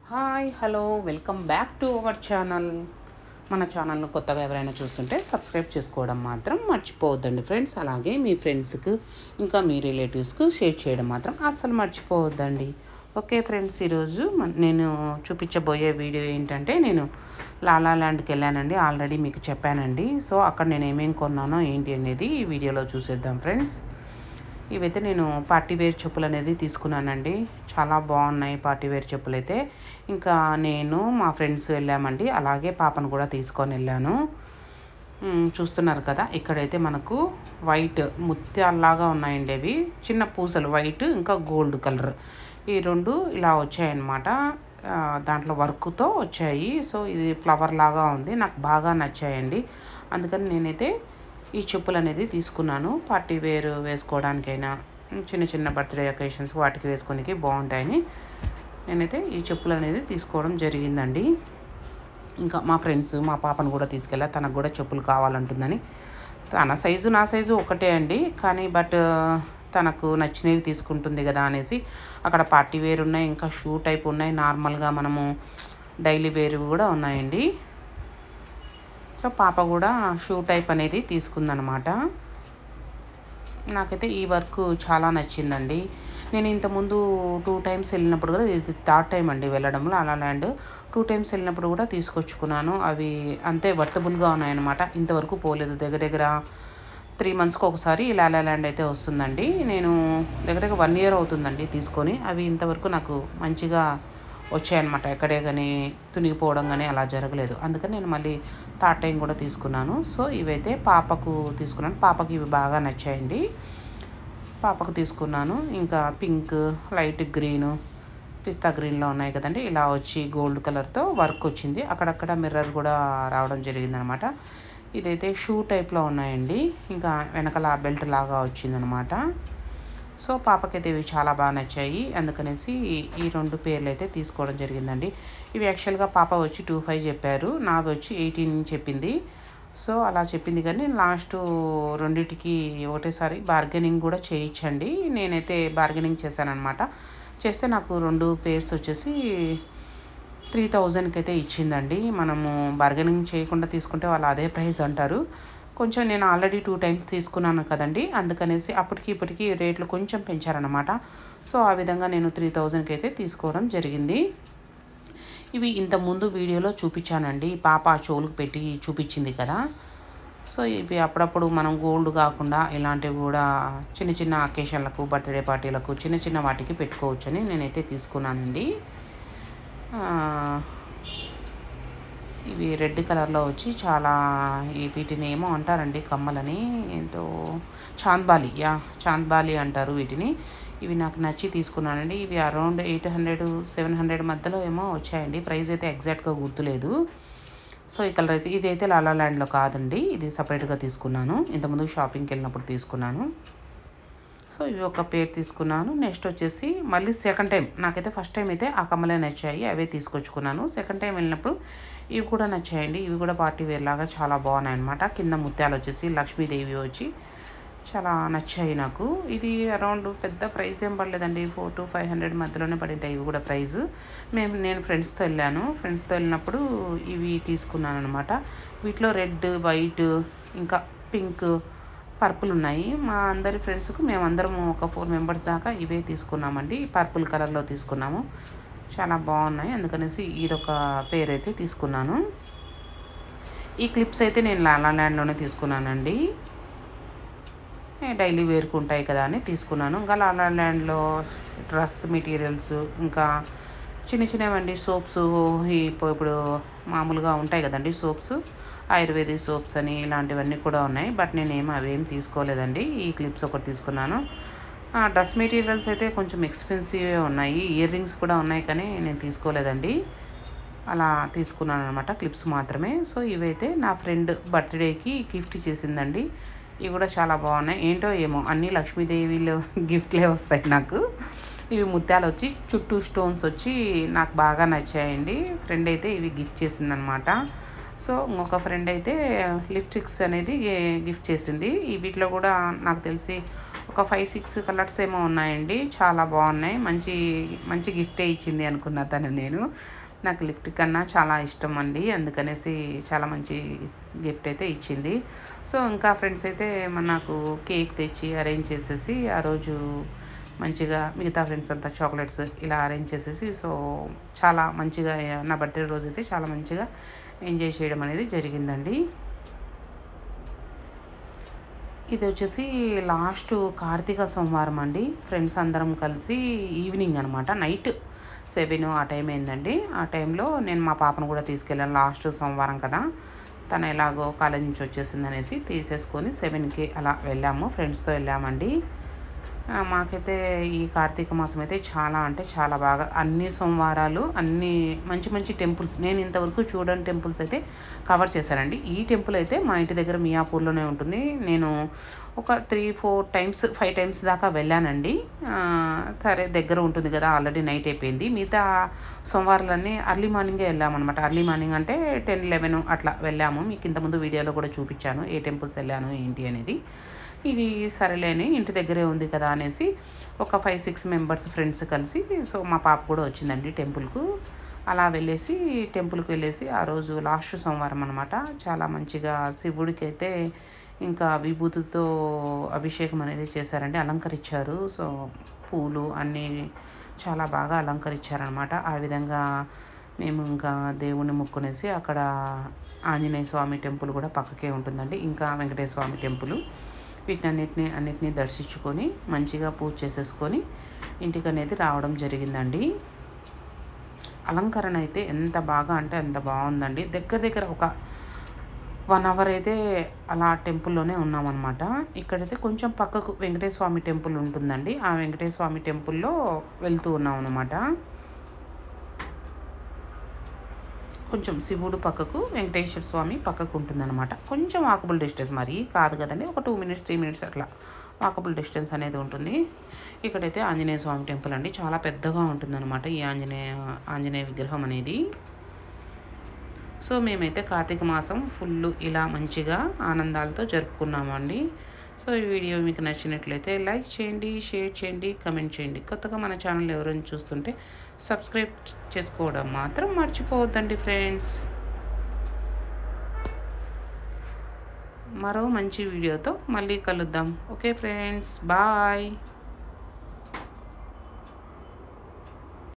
Hi hello welcome back to our channel. మన ఛానల్ను కొత్తగా ఎవరైనా చూస్తుంటే సబ్స్క్రైబ్ చేసుకోవడం మాత్రం మర్చిపోవద్దండి ఫ్రెండ్స్. అలాగే మీ ఫ్రెండ్స్కి ఇంకా మీ రిలేటివ్స్కి షేర్ చేయడం మాత్రం అస్సలు మర్చిపోవద్దండి. ఓకే ఫ్రెండ్స్, ఈరోజు నేను చూపించబోయే వీడియో ఏంటంటే, నేను లాలా ల్యాండ్కి వెళ్ళానండి. ఆల్రెడీ మీకు చెప్పానండి. సో అక్కడ నేను ఏమేమి కొన్నానో ఏంటి అనేది ఈ వీడియోలో చూసేద్దాం ఫ్రెండ్స్. ఇవైతే నేను పార్టీవేర్ చెప్పులు అనేది తీసుకున్నానండి. చాలా బాగున్నాయి పార్టీవేర్ చెప్పులు అయితే. ఇంకా నేను మా ఫ్రెండ్స్ వెళ్ళామండి. అలాగే పాపను కూడా తీసుకొని వెళ్ళాను. చూస్తున్నారు కదా, ఇక్కడైతే మనకు వైట్ ముత్యాల్లాగా ఉన్నాయండి. అవి చిన్న పూసలు, వైట్ ఇంకా గోల్డ్ కలర్, ఈ రెండు ఇలా వచ్చాయన్నమాట. దాంట్లో వర్క్తో వచ్చాయి. సో ఇది ఫ్లవర్ లాగా ఉంది, నాకు బాగా నచ్చాయండి. అందుకని నేనైతే ఈ చెప్పులు అనేది తీసుకున్నాను. పార్టీ వేర్ వేసుకోవడానికైనా, చిన్న చిన్న బర్త్డే అకేషన్స్ వాటికి వేసుకోనికి బాగుంటాయని నేనైతే ఈ చెప్పులు అనేది తీసుకోవడం జరిగిందండి. ఇంకా మా ఫ్రెండ్స్ మా పాపను కూడా తీసుకెళ్ళా. తనకు కూడా చెప్పులు కావాలంటుందని. తన సైజు నా సైజు ఒకటే అండి, కానీ తనకు నచ్చినవి తీసుకుంటుంది కదా అనేసి అక్కడ పార్టీ వేర్ ఉన్నాయి, ఇంకా షూ టైప్ ఉన్నాయి, నార్మల్గా మనము డైలీ వేర్ కూడా ఉన్నాయండి. సో పాప కూడా షూ టైప్ అనేది తీసుకుందనమాట. నాకైతే ఈ వర్క్ చాలా నచ్చిందండి. నేను ఇంతకుముందు 2 times వెళ్ళినప్పుడు కూడా, ఇది 3rd time అండి వెళ్ళడంలో లాలా ల్యాండ్. 2 times వెళ్ళినప్పుడు కూడా తీసుకొచ్చుకున్నాను. అవి అంతే వర్తబుల్గా ఉన్నాయన్నమాట. ఇంతవరకు పోలేదు. దగ్గర 3 monthsకి ఒకసారి లాలా ల్యాండ్ అయితే వస్తుందండి. నేను దగ్గర 1 year అవుతుందండి తీసుకొని. అవి ఇంతవరకు నాకు మంచిగా వచ్చాయన్నమాట. ఎక్కడే కానీ తునిగిపోవడం కానీ అలా జరగలేదు. అందుకని నేను మళ్ళీ 3rd time కూడా తీసుకున్నాను. సో ఇవైతే పాపకు తీసుకున్నాను. పాపకి ఇవి బాగా నచ్చాయండి. పాపకు తీసుకున్నాను. ఇంకా పింక్, లైట్ గ్రీను, పిస్తా గ్రీన్లో ఉన్నాయి కదండి. ఇలా వచ్చి గోల్డ్ కలర్తో వర్క్ వచ్చింది. అక్కడక్కడ మిర్రర్ కూడా రావడం జరిగిందనమాట. ఇదైతే షూ టైప్లో ఉన్నాయండి. ఇంకా వెనకాల బెల్ట్ లాగా వచ్చిందనమాట. సో పాపకైతే ఇవి చాలా బాగా నచ్చాయి. అందుకనేసి ఈ 2 పేర్లు అయితే తీసుకోవడం జరిగిందండి. ఇవి యాక్చువల్గా పాప వచ్చి 25 చెప్పారు, నావి వచ్చి 18 చెప్పింది. సో అలా చెప్పింది, కానీ లాస్ట్ రెండింటికి ఒకటేసారి బార్గెనింగ్ కూడా చేయించండి. నేనైతే బార్గెనింగ్ చేశానమాట. చేస్తే నాకు 2 పేర్స్ వచ్చేసి 3000కి అయితే ఇచ్చిందండి. మనము బార్గెనింగ్ చేయకుండా తీసుకుంటే వాళ్ళు అదే ప్రైస్ అంటారు. కొంచెం నేను ఆల్రెడీ 2 times తీసుకున్నాను కదండి, అందుకనేసి అప్పటికి ఇప్పటికి రేట్లు కొంచెం పెంచారనమాట. సో ఆ విధంగా నేను 3000కి అయితే తీసుకోవడం జరిగింది. ఇవి ఇంతకుముందు వీడియోలో చూపించానండి. పాప చెవులకు పెట్టి చూపించింది కదా. సో ఇవి అప్పుడప్పుడు మనం గోల్డ్ కాకుండా ఇలాంటివి కూడా చిన్న చిన్న అకేషన్లకు, బర్త్డే పార్టీలకు, చిన్న చిన్న వాటికి పెట్టుకోవచ్చని నేనైతే తీసుకున్నానండి. ఇవి రెడ్ కలర్లో వచ్చి చాలా, వీటిని ఏమో అంటారండి కమ్మలని, ఏంటో చాంద్బాలి, చాంద్బాలి అంటారు వీటిని. ఇవి నాకు నచ్చి తీసుకున్నానండి. ఇవి అరౌండ్ 800-700 మధ్యలో ఏమో వచ్చాయండి. ప్రైస్ అయితే ఎగ్జాక్ట్గా గుర్తులేదు. సో ఈ కలర్ అయితే, ఇదైతే లాలా ల్యాండ్లో కాదండి, ఇది సపరేట్గా తీసుకున్నాను. ఇంతకుముందు షాపింగ్కి వెళ్ళినప్పుడు తీసుకున్నాను. సో ఇవి ఒక పేర్ తీసుకున్నాను. నెక్స్ట్ వచ్చేసి మళ్ళీ సెకండ్ టైం, నాకైతే ఫస్ట్ టైం అయితే ఆ కమ్మలే నచ్చాయి, అవే తీసుకొచ్చుకున్నాను. సెకండ్ టైం వెళ్ళినప్పుడు ఇవి కూడా నచ్చాయండి. ఇవి కూడా పార్టీ వేర్ లాగా చాలా బాగున్నాయి అనమాట. కింద ముత్యాలు వచ్చేసి లక్ష్మీదేవి వచ్చి చాలా నచ్చాయి నాకు. ఇది అరౌండ్ పెద్ద ప్రైస్ ఏం పడలేదండి, 400-500 మధ్యలోనే పడింటాయి ఇవి కూడా ప్రైస్. నేను ఫ్రెండ్స్తో వెళ్ళాను. ఫ్రెండ్స్తో వెళ్ళినప్పుడు ఇవి తీసుకున్నాను అనమాట. వీటిలో రెడ్, వైట్, ఇంకా పింక్, పర్పుల్ ఉన్నాయి. మా అందరి ఫ్రెండ్స్కు మేమందరము ఒక 4 members దాకా ఇవే తీసుకున్నామండి. పర్పుల్ కలర్లో తీసుకున్నాము. చాలా బాగున్నాయి. అందుకనేసి ఇదొక పేర్ అయితే తీసుకున్నాను. ఈ క్లిప్స్ అయితే నేను లాలా ల్యాండ్లోనే తీసుకున్నానండి. డైలీ వేర్కు ఉంటాయి కదా అని తీసుకున్నాను. ఇంకా లాలా ల్యాండ్లో డ్రెస్ మెటీరియల్స్, ఇంకా చిన్న చిన్నవండి సోప్స్, ఇప్పుడు మామూలుగా ఉంటాయి కదండి సోప్స్, ఆయుర్వేదిక్ సోప్స్ అని ఇలాంటివన్నీ కూడా ఉన్నాయి. బట్ నేనేమో అవేం తీసుకోలేదండి. ఈ క్లిప్స్ ఒకటి తీసుకున్నాను. డ్రెస్ మెటీరియల్స్ అయితే కొంచెం ఎక్స్పెన్సివ్ ఉన్నాయి. ఇయర్ రింగ్స్ కూడా ఉన్నాయి, కానీ నేను తీసుకోలేదండి. అలా తీసుకున్నాను అనమాట, క్లిప్స్ మాత్రమే. సో ఇవైతే నా ఫ్రెండ్ బర్త్డేకి గిఫ్ట్ చేసిందండి. ఇవి కూడా చాలా బాగున్నాయి. ఏంటో ఏమో అన్నీ లక్ష్మీదేవిలో గిఫ్ట్లే వస్తాయి నాకు. ఇవి ముత్యాలు వచ్చి చుట్టూ స్టోన్స్ వచ్చి నాకు బాగా నచ్చాయండి. ఫ్రెండ్ అయితే ఇవి గిఫ్ట్ చేసిందనమాట. సో ఇంకొక ఫ్రెండ్ అయితే లిప్స్టిక్స్ అనేది గిఫ్ట్ చేసింది. వీటిలో కూడా నాకు తెలిసి ఒక 5-6 కలర్స్ ఏమో ఉన్నాయండి. చాలా బాగున్నాయి. మంచి మంచి గిఫ్టే ఇచ్చింది అనుకున్నా తను. నాకు లిఫ్ట్ కన్నా చాలా ఇష్టం అండి, అందుకనేసి చాలా మంచి గిఫ్ట్ అయితే ఇచ్చింది. సో ఇంకా ఫ్రెండ్స్ అయితే నాకు కేక్ తెచ్చి అరేంజ్ చేసేసి ఆ రోజు మంచిగా మిగతా ఫ్రెండ్స్ అంతా చాక్లెట్స్ ఇలా అరేంజ్ చేసేసి, సో చాలా మంచిగా నా బర్త్డే రోజు అయితే చాలా మంచిగా ఎంజాయ్ చేయడం అనేది జరిగిందండి. ఇది వచ్చేసి లాస్ట్ కార్తీక సోమవారం అండి. ఫ్రెండ్స్ అందరం కలిసి ఈవినింగ్ అనమాట, నైట్ 7 ఆ టైం అయిందండి. ఆ టైంలో నేను మా పాపను కూడా తీసుకెళ్ళాను. లాస్ట్ సోమవారం కదా, తను ఎలాగో కాలేజ్ నుంచి వచ్చేసింది అనేసి తీసేసుకొని 7కి అలా వెళ్ళాము, ఫ్రెండ్స్తో వెళ్ళామండి. మాకైతే ఈ కార్తీక మాసం అయితే చాలా అంటే చాలా బాగా అన్ని సోమవారాలు అన్ని మంచి మంచి టెంపుల్స్, నేను ఇంతవరకు చూడని టెంపుల్స్ అయితే కవర్ చేశానండి. ఈ టెంపుల్ అయితే మా ఇంటి దగ్గర మియాపూర్లోనే ఉంటుంది. నేను ఒక 3-4 టైమ్స్ 5 టైమ్స్ దాకా వెళ్ళానండి. సరే దగ్గర ఉంటుంది కదా, ఆల్రెడీ నైట్ అయిపోయింది. మిగతా సోమవారాలన్నీ అర్లీ మార్నింగే వెళ్ళామన్నమాట. అర్లీ మార్నింగ్ అంటే 10-11 అట్లా వెళ్ళాము. మీకు ఇంతకుముందు వీడియోలో కూడా చూపించాను ఏ టెంపుల్స్ వెళ్ళాను ఏంటి అనేది. ఇది సరేలేని ఇంటి దగ్గరే ఉంది కదా అనేసి ఒక 5-6 మెంబర్స్ ఫ్రెండ్స్ కలిసి, సో మా పాప కూడా వచ్చిందండి టెంపుల్కు. అలా టెంపుల్కి వెళ్ళేసి ఆ రోజు లాస్ట్ సోమవారం అనమాట, చాలా మంచిగా శివుడికి అయితే ఇంకా విభూతితో అభిషేకం అనేది చేశారండి, అలంకరించారు. సో పూలు అన్నీ చాలా బాగా అలంకరించారనమాట. ఆ విధంగా మేము ఇంకా దేవుణ్ణి మొక్కునేసి అక్కడ ఆంజనేయ స్వామి టెంపుల్ కూడా పక్కకే ఉంటుందండి, ఇంకా వెంకటేశ్వర స్వామి టెంపుల్. అన్నిటినీ దర్శించుకొని మంచిగా పూజ చేసేసుకొని ఇంటికి అనేది రావడం జరిగిందండి. అలంకరణ అయితే ఎంత బాగా అంటే అంత బాగుందండి. దగ్గర ఒక 1 అవర్ అయితే అలా టెంపుల్లోనే ఉన్నామన్నమాట. ఇక్కడైతే కొంచెం పక్కకు వెంకటేశ్వర స్వామి టెంపుల్ ఉంటుందండి. ఆ వెంకటేశ్వర స్వామి టెంపుల్లో వెళ్తూ ఉన్నాం అన్నమాట. కొంచెం శివుడు పక్కకు వెంకటేశ్వర స్వామి పక్కకు ఉంటుందన్నమాట. కొంచెం వాకబుల్ డిస్టెన్స్, మరీ కాదు కదండి, ఒక 2 మినిట్స్ 3 మినిట్స్ అట్లా వాకబుల్ డిస్టెన్స్ అనేది ఉంటుంది. ఇక్కడైతే ఆంజనేయ స్వామి టెంపుల్ అండి, చాలా పెద్దగా ఉంటుందన్నమాట ఈ ఆంజనేయ విగ్రహం అనేది. సో మేమైతే కార్తీక మాసం ఫుల్ ఇలా మంచిగా ఆనందాలతో జరుపుకున్నామండి. సో ఈ వీడియో మీకు నచ్చినట్లయితే లైక్ చేయండి, షేర్ చేయండి, కమెంట్ చేయండి. కొత్తగా మన ఛానల్ ఎవరైనా చూస్తుంటే సబ్స్క్రైబ్ చేసుకోవడం మాత్రం మర్చిపోవద్దండి ఫ్రెండ్స్. మరో మంచి వీడియోతో మళ్ళీ కలుద్దాం. Okay friends, bye.